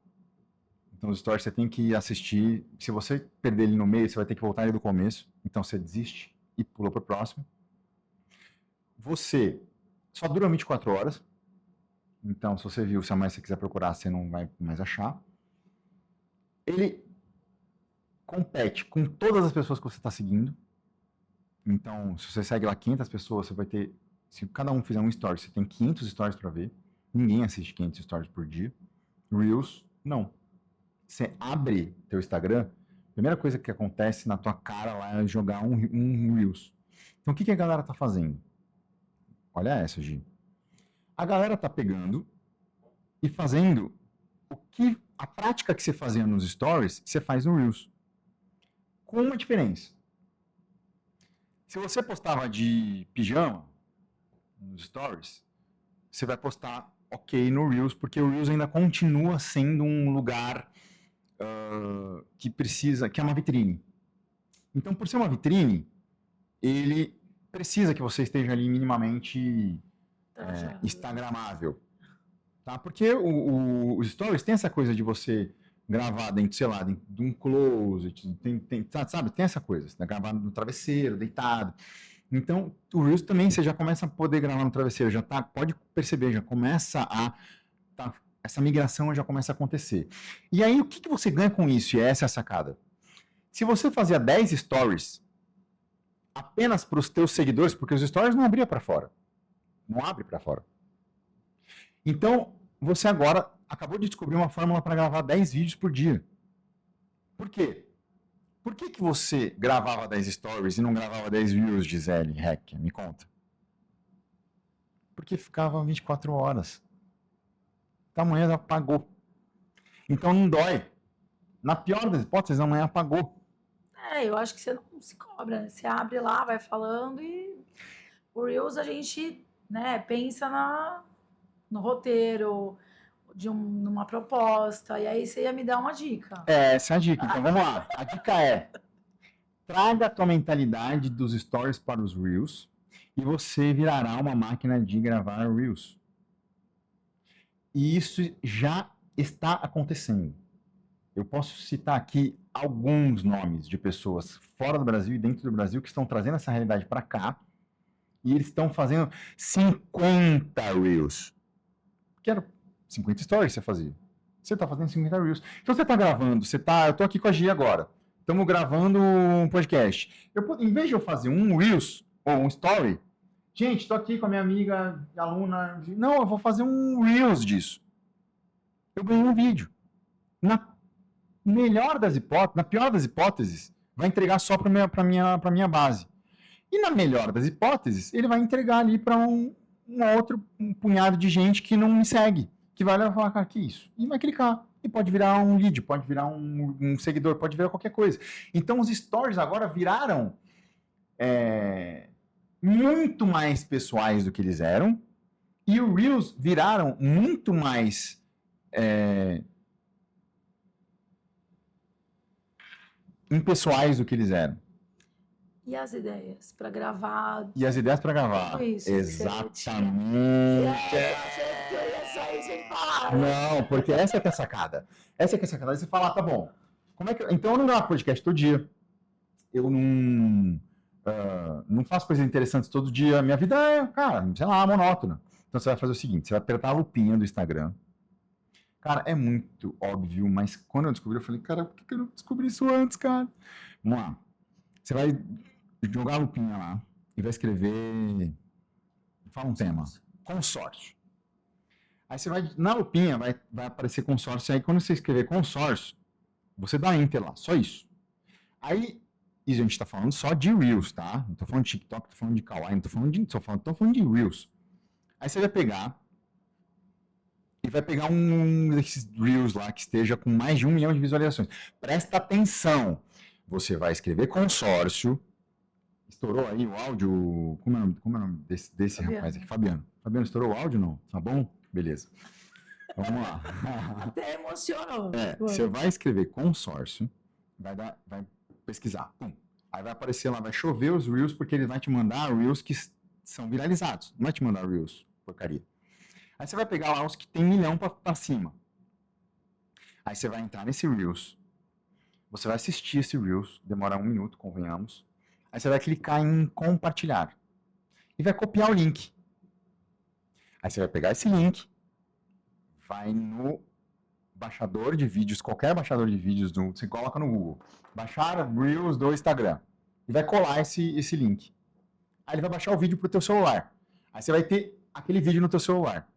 Então, os Stories você tem que assistir. Se você perder ele no meio, você vai ter que voltar ele do começo. Então, você desiste e pula para o próximo. Você só dura 24 horas. Então, se você viu, se amanhã você quiser procurar, você não vai mais achar. Ele compete com todas as pessoas que você está seguindo. Então, se você segue lá 500 pessoas, você vai ter... Se cada um fizer um story, você tem 500 stories para ver. Ninguém assiste 500 stories por dia. Reels, não. Você abre teu Instagram, a primeira coisa que acontece na tua cara lá é jogar um Reels. Então, o que a galera tá fazendo? Olha essa, Gi. A galera tá pegando e fazendo a prática que você fazia nos stories, você faz no Reels. Com uma diferença. Se você postava de pijama nos stories, você vai postar ok no Reels, porque o Reels ainda continua sendo um lugar que é uma vitrine. Então, por ser uma vitrine, ele precisa que você esteja ali minimamente instagramável. Tá? Porque os stories tem essa coisa de você gravar dentro, sei lá, dentro de um closet, sabe? Tem essa coisa, você tá gravando no travesseiro, deitado. Então, o Reels também você já começa a poder gravar no travesseiro, já tá, pode perceber, já começa essa migração já começa a acontecer. E aí, o que você ganha com isso? E essa é a sacada. Se você fazia 10 stories apenas para os teus seguidores, porque os stories não abria para fora. Não abre para fora. Então, você agora acabou de descobrir uma fórmula para gravar 10 vídeos por dia. Por quê? Por que você gravava 10 stories e não gravava 10 reels, Gisele Heck? Me conta. Porque ficava 24 horas. Então amanhã apagou. Então não dói. Na pior das hipóteses, amanhã apagou. Eu acho que você não se cobra, né? Você abre lá, vai falando e o Reels a gente, né, pensa no roteiro, numa proposta, e aí você ia me dar uma dica. Essa é a dica. Então vamos lá. A dica é: traga a tua mentalidade dos stories para os Reels e você virará uma máquina de gravar Reels. E isso já está acontecendo. Eu posso citar aqui alguns nomes de pessoas fora do Brasil e dentro do Brasil que estão trazendo essa realidade para cá e eles estão fazendo 50 Reels. Que era 50 stories que você fazia. Você está fazendo 50 Reels. Então você está gravando, eu estou aqui com a Gi agora. Estamos gravando um podcast. Em vez de eu fazer um Reels ou um Story, gente, estou aqui com a minha amiga, aluna. Não, eu vou fazer um Reels disso. Eu ganhei um vídeo. Na pior das hipóteses, vai entregar só para minha base. E na melhor das hipóteses, ele vai entregar ali para um punhado de gente que não me segue, que vai lá falar, cara, que isso? E vai clicar. E pode virar um lead, pode virar um seguidor, pode virar qualquer coisa. Então, os stories agora viraram muito mais pessoais do que eles eram, e os Reels viraram muito mais impessoais do que eles eram. E as ideias para gravar? E as ideias para gravar. Tudo isso. Exatamente. Não, porque essa é que é a sacada. Essa é que é a sacada. Aí você fala, tá bom. Então eu não gravo podcast todo dia. Eu não faço coisas interessantes todo dia. Minha vida é, cara, sei lá, monótona. Então você vai fazer o seguinte, você vai apertar a lupinha do Instagram. Cara, é muito óbvio, mas quando eu descobri, eu falei, cara, por que eu não descobri isso antes, cara? Vamos lá. Você vai jogar a lupinha lá e vai escrever... Fala um tema. Consórcio. Aí você vai, na lupinha, vai aparecer consórcio. Aí quando você escrever consórcio, você dá Enter lá, só isso. Aí, e a gente tá falando só de Reels, tá? Não tô falando de TikTok, tô falando de Kawaii, não tô falando de Reels. Aí você vai pegar e vai pegar um desses Reels lá que esteja com mais de 1 milhão de visualizações. Presta atenção. Você vai escrever consórcio. Estourou aí o áudio. Como é o nome desse rapaz aqui? Fabiano. Fabiano, estourou o áudio não? Tá bom? Beleza. Então, vamos lá. Até emocionou. Você vai escrever consórcio, vai pesquisar. Pum. Aí vai aparecer lá, vai chover os Reels, porque ele vai te mandar Reels que são viralizados. Não vai te mandar Reels, porcaria. Aí você vai pegar lá os que tem 1 milhão pra cima. Aí você vai entrar nesse Reels. Você vai assistir esse Reels, demora 1 minuto, convenhamos. Aí você vai clicar em compartilhar. E vai copiar o link. Aí você vai pegar esse link, vai no baixador de vídeos, qualquer baixador de vídeos, você coloca no Google, baixar Reels do Instagram. E vai colar esse link. Aí ele vai baixar o vídeo pro teu celular. Aí você vai ter aquele vídeo no teu celular.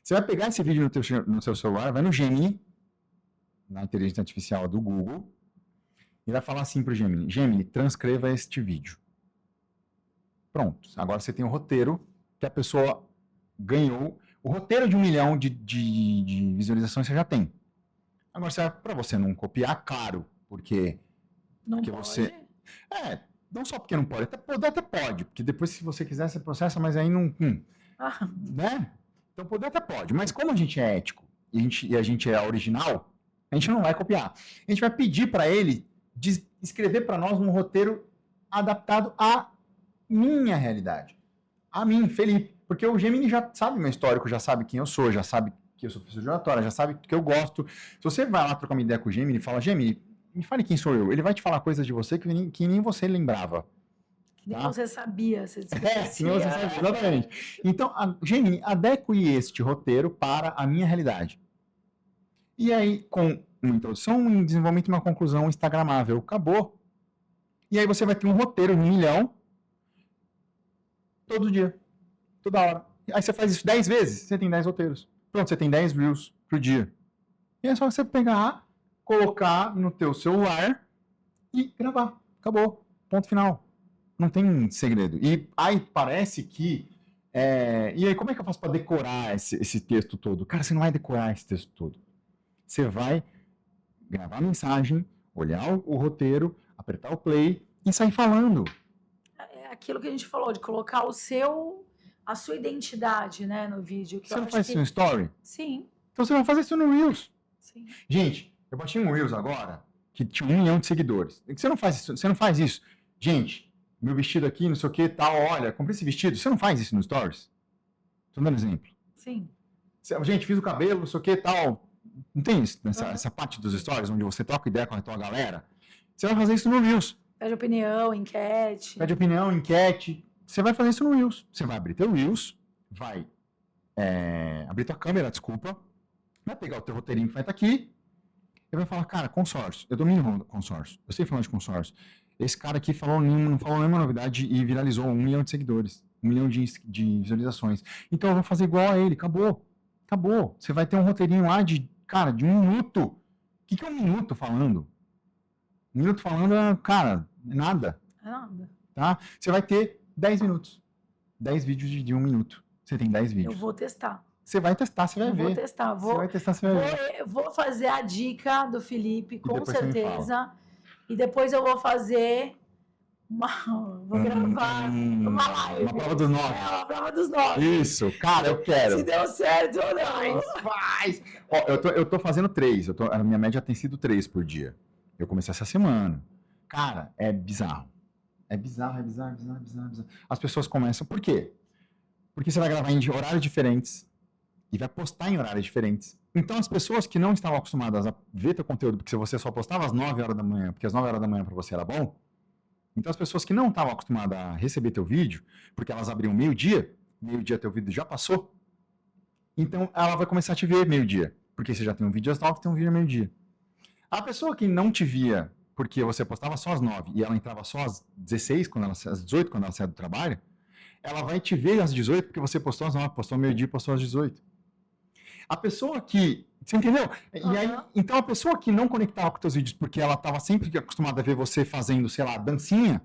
Você vai pegar esse vídeo no seu celular, vai no Gemini, na inteligência artificial do Google, e vai falar assim pro Gemini, Gemini, transcreva este vídeo. Pronto. Agora você tem o roteiro que a pessoa ganhou. O roteiro de 1 milhão de visualizações você já tem. Agora, para você não copiar, claro, porque Pode? você... não só porque não pode, até pode, porque depois se você quiser você processa, mas aí não... né? Então poder até pode, mas como a gente é ético e a gente é original, a gente não vai copiar. A gente vai pedir para ele escrever para nós um roteiro adaptado à minha realidade. A mim, Felipe. Porque o Gemini já sabe meu histórico, já sabe quem eu sou, já sabe que eu sou professor de oratória, já sabe que eu gosto. Se você vai lá trocar uma ideia com o Gemini e fala, Gemini, me fale quem sou eu. Ele vai te falar coisas de você que nem você lembrava. Que nem você sabia. Você que nem você sabia, exatamente. Então, Gemini, adeque este roteiro para a minha realidade. E aí, com uma introdução, um desenvolvimento e uma conclusão instagramável. Acabou. E aí você vai ter um roteiro de 1 milhão todo dia. Toda hora. Aí você faz isso 10 vezes, você tem 10 roteiros. Pronto, você tem 10 Reels por dia. E é só você pegar, colocar no teu celular e gravar. Acabou. Ponto final. Não tem segredo. E aí parece que... E aí como é que eu faço para decorar esse texto todo? Cara, você não vai decorar esse texto todo. Você vai gravar a mensagem, olhar o roteiro, apertar o play e sair falando. É aquilo que a gente falou, de colocar a sua identidade, né, no vídeo. Que você não faz isso no Story? Sim. Então você vai fazer isso no Reels. Sim. Gente, eu baixei um Reels agora que tinha 1 milhão de seguidores. Você não faz isso. Gente, meu vestido aqui, não sei o que, tal, olha, comprei esse vestido. Você não faz isso no Stories? Tô dando exemplo. Sim. Gente, fiz o cabelo, não sei o que, tal. Não tem isso, essa parte dos Stories onde você troca ideia com a tua galera? Você vai fazer isso no Reels. Pede opinião, enquete. Você vai fazer isso no Reels. Você vai abrir teu Reels, vai abrir tua câmera, desculpa, vai pegar o teu roteirinho que vai estar aqui e vai falar, cara, consórcio. Eu domino consórcio. Eu sei falar de consórcio. Esse cara aqui não falou nenhuma novidade e viralizou 1 milhão de seguidores, 1 milhão de visualizações. Então eu vou fazer igual a ele. Acabou. Você vai ter um roteirinho lá de 1 minuto. O que é 1 minuto falando? 1 minuto falando, cara, nada. É nada. Tá? Você vai ter 10 minutos. 10 vídeos de 1 minuto. Você tem 10 vídeos. Eu vou testar. Você vai testar, você vai ver. Vou testar. Você vai testar, você vai ver. Vou fazer a dica do Felipe, com depois você me certeza. E depois eu vou fazer vou gravar uma live. Uma prova dos 9. Uma prova dos 9. Isso, cara, eu quero. Se deu certo ou não. Faz. Ó, eu tô fazendo 3. A minha média tem sido 3 por dia. Eu comecei essa semana. Cara, é bizarro. É bizarro. As pessoas começam... Por quê? Porque você vai gravar em horários diferentes e vai postar em horários diferentes. Então, as pessoas que não estavam acostumadas a ver teu conteúdo, porque você só postava às 9 horas da manhã, porque às 9 horas da manhã para você era bom, Então as pessoas que não estavam acostumadas a receber teu vídeo, porque elas abriam meio-dia teu vídeo já passou, então ela vai começar a te ver meio-dia, porque você já tem um vídeo às 9, tem um vídeo meio-dia. A pessoa que não te via porque você postava só às 9 e ela entrava só às 16, às 18, quando ela sai do trabalho, ela vai te ver às 18 porque você postou às 9, postou ao meio-dia, postou às 18. A pessoa que... Você entendeu? E aí, então a pessoa que não conectava com teus vídeos porque ela estava sempre acostumada a ver você fazendo, sei lá, dancinha,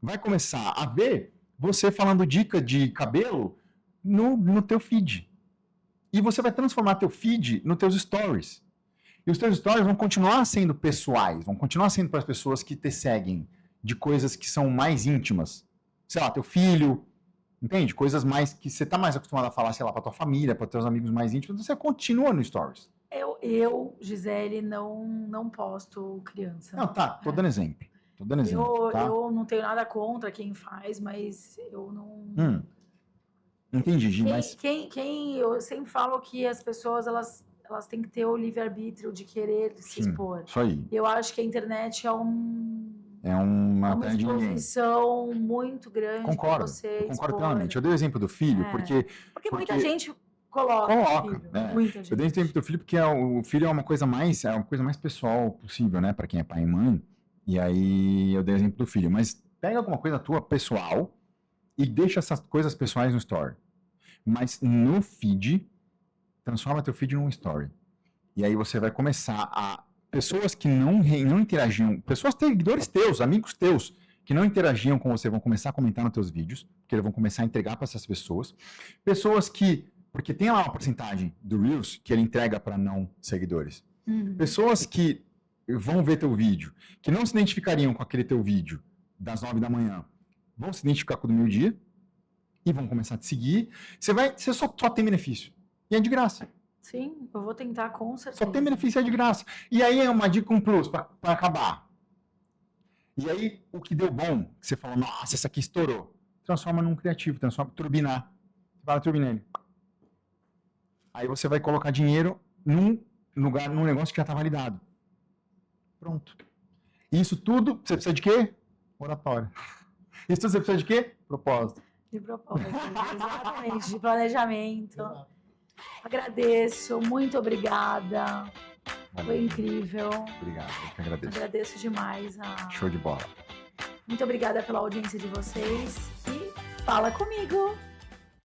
vai começar a ver você falando dica de cabelo no teu feed. E você vai transformar teu feed nos teus stories. E os teus stories vão continuar sendo pessoais, vão continuar sendo para as pessoas que te seguem de coisas que são mais íntimas. Sei lá, teu filho, entende? Coisas mais que você tá mais acostumado a falar, sei lá, pra tua família, para teus amigos mais íntimos, você continua no Stories. Eu, Gisele, não posto criança. Não, tá, tô dando exemplo. Tô dando exemplo, tá? Eu não tenho nada contra quem faz, mas eu não... Entendi, Gi, mas... Eu sempre falo que as pessoas, elas têm que ter o livre-arbítrio de querer se expor. Isso aí. Eu acho que a internet é uma exposição muito grande. Concordo, você concordo plenamente. Eu dei o exemplo do filho porque muita gente coloca filho, muita gente. Eu dei o exemplo do filho porque o filho é uma coisa mais pessoal possível, né, para quem é pai e mãe. E aí eu dei o exemplo do filho, mas pega alguma coisa tua pessoal e deixa essas coisas pessoais no story. Mas no feed, transforma teu feed num story. E aí você vai começar a... Pessoas que não interagiam, pessoas, seguidores teus, amigos teus, que não interagiam com você, vão começar a comentar nos teus vídeos, porque eles vão começar a entregar para essas pessoas. Pessoas que... Porque tem lá uma porcentagem do Reels que ele entrega para não seguidores. Pessoas que vão ver teu vídeo, que não se identificariam com aquele teu vídeo das 9 da manhã, vão se identificar com o do meio-dia e vão começar a te seguir. Você só tem benefício. E é de graça. Sim, eu vou tentar com certeza. Só tem benefício, é de graça. E aí é uma dica, um plus para acabar. E aí, o que deu bom, que você falou, nossa, essa aqui estourou. Transforma num criativo, turbinar. Você vai turbinar ele. Aí você vai colocar dinheiro num negócio que já está validado. Pronto. Isso tudo, você precisa de quê? Oratório. Isso tudo você precisa de quê? Propósito. De propósito, exatamente, de planejamento. Exato. Agradeço, muito obrigada. Foi incrível. Obrigado, eu que agradeço. Agradeço demais. Show de bola. Muito obrigada pela audiência de vocês e fala comigo.